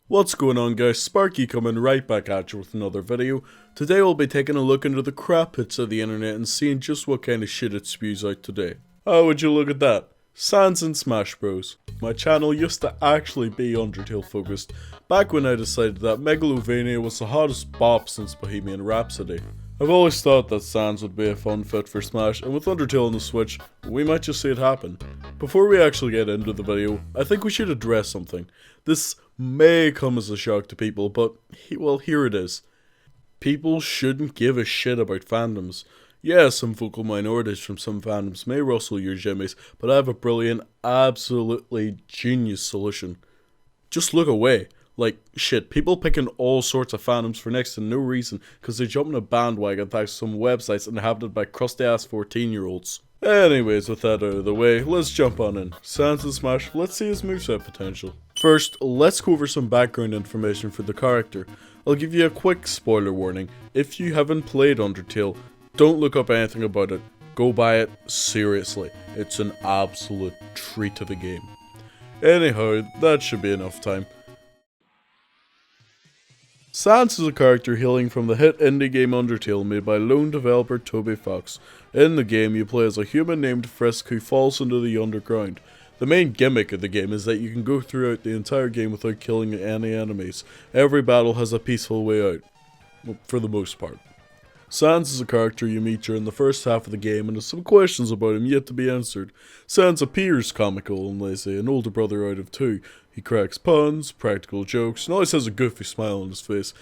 What's going on, guys? Sparky coming right back at you with another video. Today we'll be taking a look into the crap hits of the internet and seeing just what kind of shit it spews out today. How would you look at that? SANS and Smash Bros. My channel used to actually be Undertale focused, back when I decided that MEGALOVANIA was the hottest bop since Bohemian Rhapsody. I've always thought that SANS would be a fun fit for Smash, and with Undertale on the Switch, we might just see it happen. Before we actually get into the video, I think we should address something. This may come as a shock to people, but, well, here it is. People shouldn't give a shit about fandoms. Yeah, some vocal minorities from some fandoms may rustle your jimmies, but I have a brilliant, absolutely genius solution. Just look away. Like, shit, people picking all sorts of fandoms for next to no reason because they jump in a bandwagon thanks to some websites inhabited by crusty-ass 14-year-olds. Anyways, with that out of the way, let's jump on in. SANS and Smash, let's see his moveset potential. First, let's go over some background information for the character. I'll give you a quick spoiler warning. If you haven't played Undertale, don't look up anything about it. Go buy it seriously. It's an absolute treat of a game. Anyhow, that should be enough time. SANS is a character hailing from the hit indie game Undertale made by lone developer Toby Fox. In the game, you play as a human named Frisk who falls into the underground. The main gimmick of the game is that you can go throughout the entire game without killing any enemies. Every battle has a peaceful way out, well, for the most part. SANS is a character you meet during the first half of the game and has some questions about him yet to be answered. SANS appears comical and lazy, an older brother out of two. He cracks puns, practical jokes, and always has a goofy smile on his face.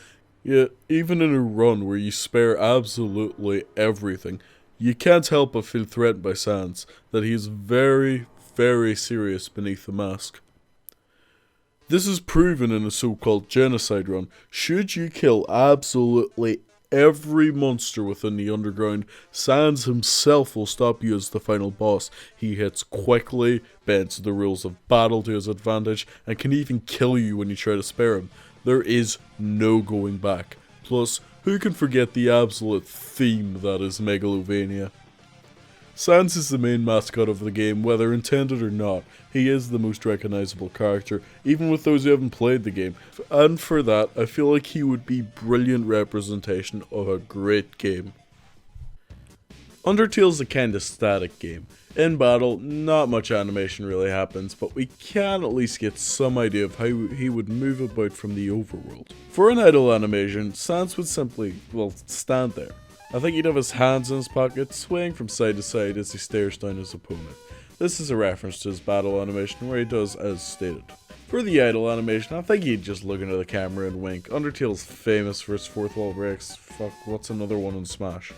Yet, even in a run where you spare absolutely everything, you can't help but feel threatened by SANS, that he is very, very serious beneath the mask. This is proven in a so-called genocide run. Should you kill absolutely every monster within the underground, SANS himself will stop you as the final boss. He hits quickly, bends the rules of battle to his advantage, and can even kill you when you try to spare him. There is no going back. Plus, who can forget the absolute theme that is Megalovania? SANS is the main mascot of the game, whether intended or not. He is the most recognizable character, even with those who haven't played the game. And for that, I feel like he would be brilliant representation of a great game. Undertale's a kinda static game. In battle, not much animation really happens, but we can at least get some idea of how he would move about from the overworld. For an idle animation, SANS would simply, well, stand there. I think he'd have his hands in his pockets, swaying from side to side as he stares down his opponent. This is a reference to his battle animation where he does as stated. For the idle animation, I think he'd just look into the camera and wink. Undertale's famous for its fourth wall breaks. Fuck, what's another one in Smash?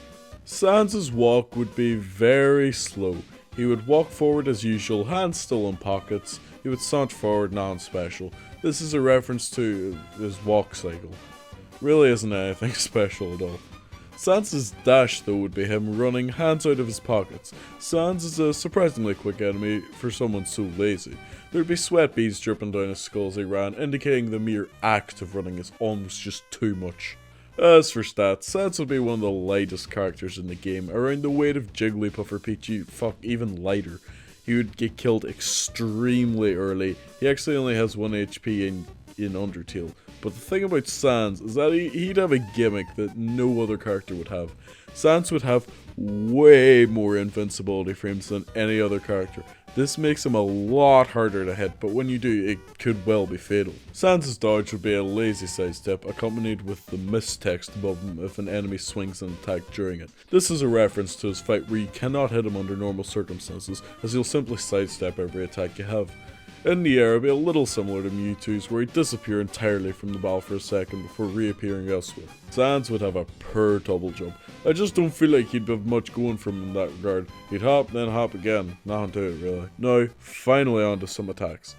SANS' walk would be very slow. He would walk forward as usual, hands still in pockets. He would saunter forward non-special. This is a reference to his walk cycle. Really isn't anything special at all. SANS' dash though would be him running, hands out of his pockets. SANS is a surprisingly quick enemy for someone so lazy. There'd be sweat beads dripping down his skull as he ran, indicating the mere act of running is almost just too much. As for stats, SANS would be one of the lightest characters in the game, around the weight of Jigglypuff or Pichu, fuck, even lighter. He would get killed extremely early. He actually only has 1 HP in Undertale. But the thing about SANS is that he'd have a gimmick that no other character would have. SANS would have way more invincibility frames than any other character. This makes him a lot harder to hit, but when you do, it could well be fatal. SANS' dodge would be a lazy sidestep, accompanied with the miss text above him if an enemy swings an attack during it. This is a reference to his fight where you cannot hit him under normal circumstances, as he'll simply sidestep every attack you have. In the air, it'll be a little similar to Mewtwo's, where he'd disappear entirely from the battle for a second before reappearing elsewhere. SANS would have a pure double jump. I just don't feel like he'd have much going for him in that regard. He'd hop, then hop again. Nothing to it, really. Now, finally on to some attacks.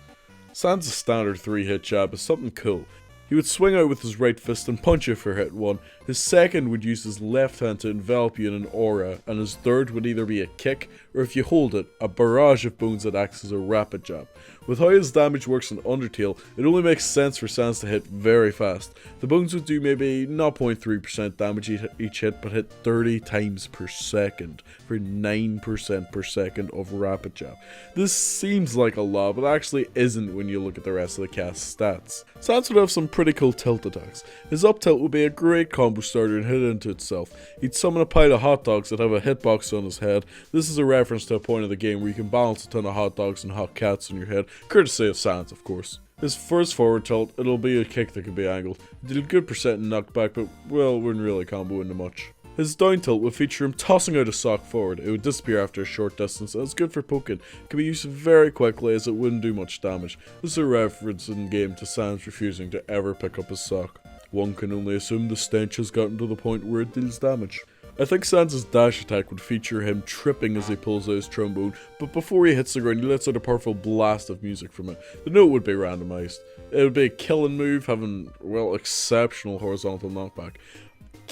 SANS' standard 3-hit jab is something cool. He would swing out with his right fist and punch you for hit 1. His second would use his left hand to envelop you in an aura, and his third would either be a kick or if you hold it, a barrage of bones that acts as a rapid jab. With how his damage works in Undertale, it only makes sense for SANS to hit very fast. The bones would do maybe 0.3% damage each hit, but hit 30 times per second for 9% per second of rapid jab. This seems like a lot, but actually isn't when you look at the rest of the cast's stats. SANS would have some pretty cool tilt attacks. His up tilt would be a great combo starter and hit into itself. He'd summon a pile of hot dogs that have a hitbox on his head. This is a reference to a point of the game where you can balance a ton of hot dogs and hot cats on your head, courtesy of SANS, of course. His first forward tilt, it'll be a kick that can be angled. It did a good percent in knockback, but well, wouldn't really combo into much. His down tilt would feature him tossing out a sock forward. It would disappear after a short distance, and it's good for poking. It can be used very quickly as it wouldn't do much damage. This is a reference in game to SANS refusing to ever pick up his sock. One can only assume the stench has gotten to the point where it deals damage. I think Sans' dash attack would feature him tripping as he pulls out his trombone, but before he hits the ground he lets out a powerful blast of music from it. The note would be randomized. It would be a killing move, having, well, exceptional horizontal knockback.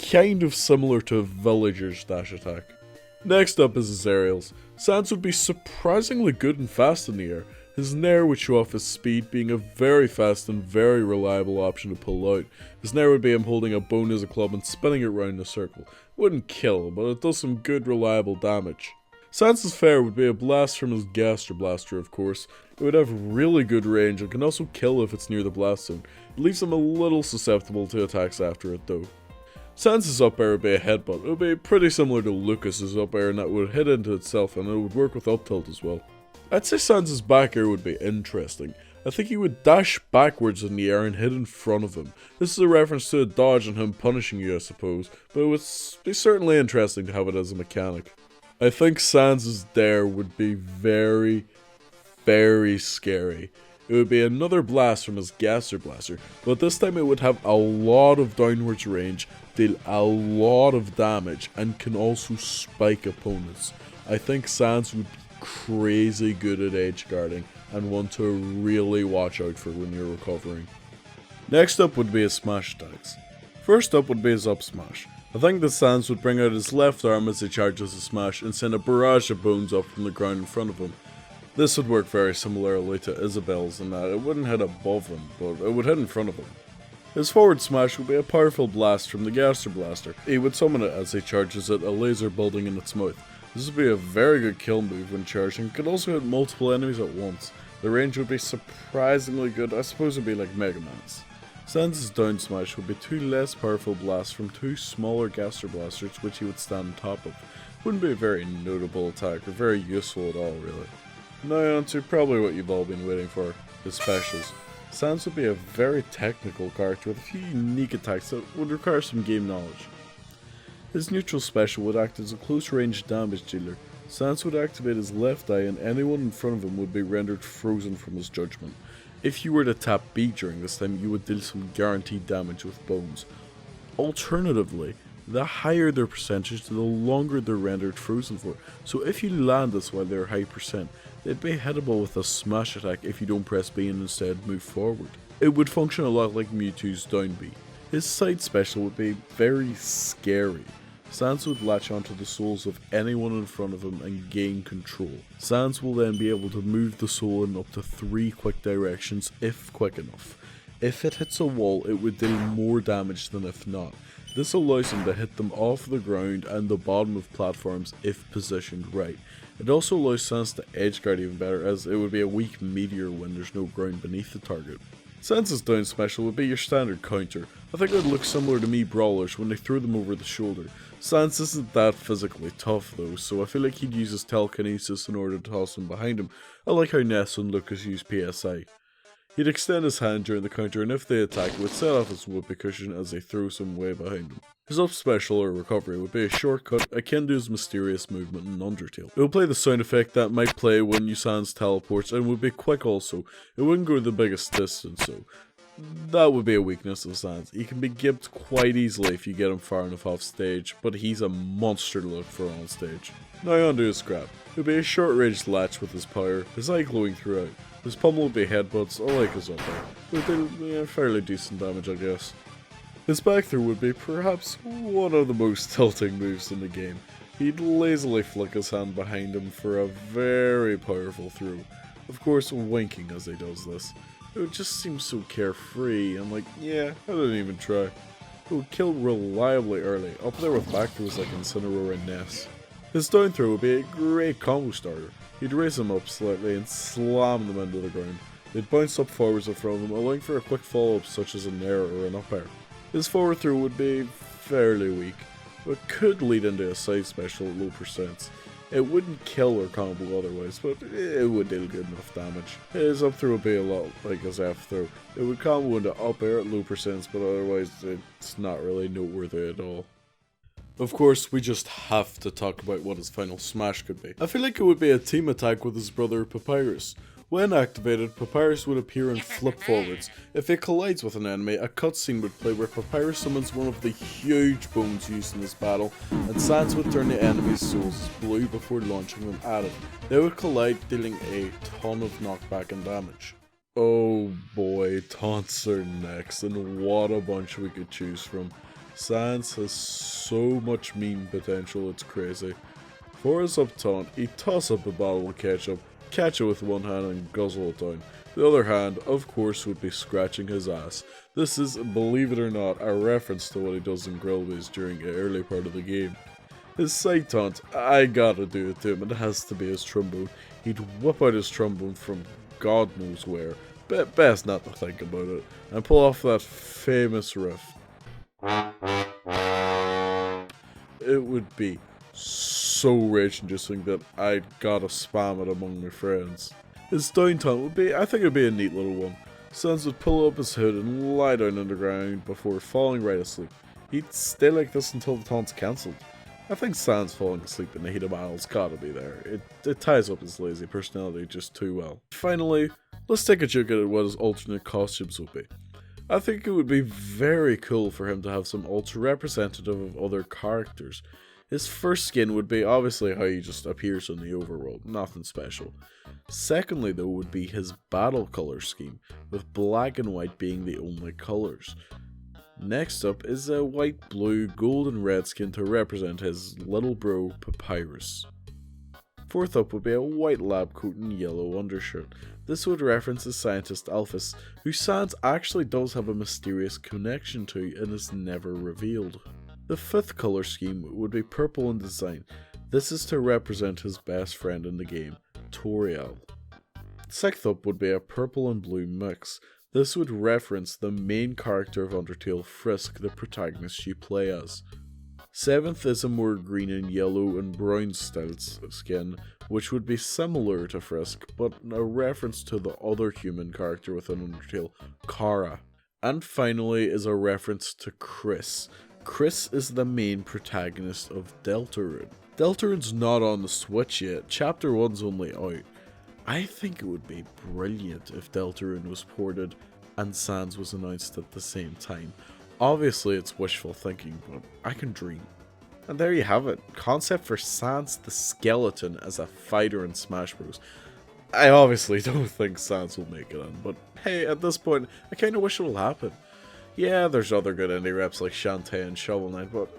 Kind of similar to a villager's dash attack. Next up is his aerials. Sans would be surprisingly good and fast in the air. His nair would show off his speed, being a very fast and very reliable option to pull out. His nair would be him holding a bone as a club and spinning it round in a circle. Wouldn't kill, but it does some good reliable damage. Sans' fair would be a blast from his Gaster Blaster, of course. It would have really good range and can also kill if it's near the blast zone. It leaves him a little susceptible to attacks after it though. Sans' up air would be a headbutt. It would be pretty similar to Lucas's up air, and that would hit into itself, and it would work with up tilt as well. I'd say Sans' back air would be interesting. I think he would dash backwards in the air and hit in front of him. This is a reference to a dodge and him punishing you, I suppose, but it would be certainly interesting to have it as a mechanic. I think Sans' dair would be very, very scary. It would be another blast from his Gaster Blaster, but this time it would have a lot of downwards range, deal a lot of damage, and can also spike opponents. I think Sans would be crazy good at edge guarding, and one to really watch out for when you're recovering. Next up would be his smash attacks. First up would be his up smash. I think that Sans would bring out his left arm as he charges a smash and send a barrage of bones up from the ground in front of him. This would work very similarly to Isabel's in that it wouldn't hit above him, but it would hit in front of him. His forward smash would be a powerful blast from the Gaster Blaster. He would summon it as he charges it, a laser building in its mouth. This would be a very good kill move when charging. It could also hit multiple enemies at once. The range would be surprisingly good. I suppose it would be like Mega Man's. Sans' down smash would be two less powerful blasts from two smaller Gaster Blasters which he would stand on top of. Wouldn't be a very notable attack or very useful at all really. Now on to probably what you've all been waiting for, his specials. Sans would be a very technical character with a few unique attacks that would require some game knowledge. His neutral special would act as a close range damage dealer. Sans would activate his left eye and anyone in front of him would be rendered frozen from his judgment. If you were to tap B during this time, you would deal some guaranteed damage with bones. Alternatively, the higher their percentage, the longer they're rendered frozen for. So if you land this while they're high percent, they'd be hittable with a smash attack if you don't press B and instead move forward. It would function a lot like Mewtwo's down B. His side special would be very scary. Sans would latch onto the souls of anyone in front of him and gain control. Sans will then be able to move the soul in up to 3 quick directions if quick enough. If it hits a wall, it would deal more damage than if not. This allows him to hit them off the ground and the bottom of platforms if positioned right. It also allows Sans to edge guard even better, as it would be a weak meteor when there's no ground beneath the target. Sans' down special would be your standard counter. I think it would look similar to Mii brawlers when they throw them over the shoulder. Sans isn't that physically tough though, so I feel like he'd use his telekinesis in order to toss them behind him. I like how Ness and Lucas use PSI. He'd extend his hand during the counter, and if they attack, it would set off his whoopee cushion as they throw some way behind him. His up special or recovery would be a shortcut akin to his mysterious movement in Undertale. It would play the sound effect that might play when you Sans teleports, and would be quick also. It wouldn't go the biggest distance, so that would be a weakness of Sans. He can be gibbed quite easily if you get him far enough off stage, but he's a monster to look for on stage. Now on to his scrap. It would be a short range latch with his power, his eye glowing throughout. His pummel would be headbutts, I like his up air. It would do fairly decent damage, I guess. His back throw would be perhaps one of the most tilting moves in the game. He'd lazily flick his hand behind him for a very powerful throw, of course winking as he does this. It would just seem so carefree and like, yeah, I didn't even try. It would kill reliably early, up there with back throws like Incineroar and Ness. His down throw would be a great combo starter. He'd raise them up slightly and slam them into the ground. They'd bounce up forwards and throw them, allowing for a quick follow-up such as an air or an up air. His forward throw would be fairly weak, but could lead into a side special at low percents. It wouldn't kill or combo otherwise, but it would deal good enough damage. His up throw would be a lot like his F throw. It would combo into up air at low percents, but otherwise it's not really noteworthy at all. Of course, we just have to talk about what his final smash could be. I feel like it would be a team attack with his brother Papyrus. When activated, Papyrus would appear and flip forwards. If it collides with an enemy, a cutscene would play where Papyrus summons one of the huge bones used in this battle, and SANS would turn the enemy's souls blue before launching them at it. They would collide, dealing a ton of knockback and damage. Oh boy, taunts are next, and what a bunch we could choose from. SANS has so much meme potential, it's crazy. For his up taunt, he'd toss up a bottle of ketchup, catch it with one hand and guzzle it down. The other hand, of course, would be scratching his ass. This is, believe it or not, a reference to what he does in Grillways during the early part of the game. His side taunt, I gotta do it to him, it has to be his trombone. He'd whip out his trombone from God knows where, but best not to think about it, and pull off that famous riff. It would be so rage-inducing that I'd gotta spam it among my friends. His down taunt would be, I think it'd be a neat little one. SANS would pull up his hood and lie down on the ground before falling right asleep. He'd stay like this until the taunt's cancelled. I think SANS falling asleep in the heat of battle's gotta be there. It ties up his lazy personality just too well. Finally, let's take a look at what his alternate costumes would be. I think it would be very cool for him to have some ultra representative of other characters. His first skin would be obviously how he just appears in the overworld, nothing special. Secondly though would be his battle color scheme, with black and white being the only colors. Next up is a white, blue, gold and red skin to represent his little bro Papyrus. Fourth up would be a white lab coat and yellow undershirt. This would reference the scientist Alphys, who SANS actually does have a mysterious connection to and is never revealed. The fifth colour scheme would be purple in design. This is to represent his best friend in the game, Toriel. Sixth up would be a purple and blue mix. This would reference the main character of UnderTale, Frisk, the protagonist you play as. Seventh is a more green and yellow and brown style skin, which would be similar to Frisk, but a reference to the other human character within UnderTale, Kara. And finally is a reference to Chris. Chris is the main protagonist of Deltarune. Deltarune's not on the Switch yet, Chapter 1's only out. I think it would be brilliant if Deltarune was ported and SANS was announced at the same time. Obviously it's wishful thinking, but I can dream. And there you have it, concept for SANS the Skeleton as a fighter in Smash Bros. I obviously don't think SANS will make it in, but hey, at this point, I kinda wish it will happen. Yeah, there's other good indie reps like Shantae and Shovel Knight, but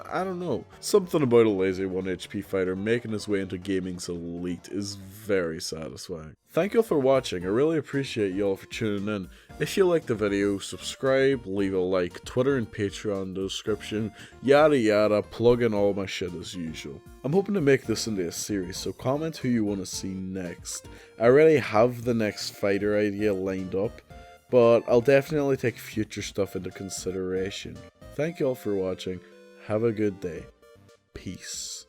I don't know. Something about a lazy 1 HP fighter making his way into gaming's elite is very satisfying. Thank you all for watching, I really appreciate you all for tuning in. If you liked the video, subscribe, leave a like, Twitter and Patreon in the description, yada yada, plug in all my shit as usual. I'm hoping to make this into a series, so comment who you want to see next. I already have the next fighter idea lined up, but I'll definitely take future stuff into consideration. Thank you all for watching. Have a good day. Peace.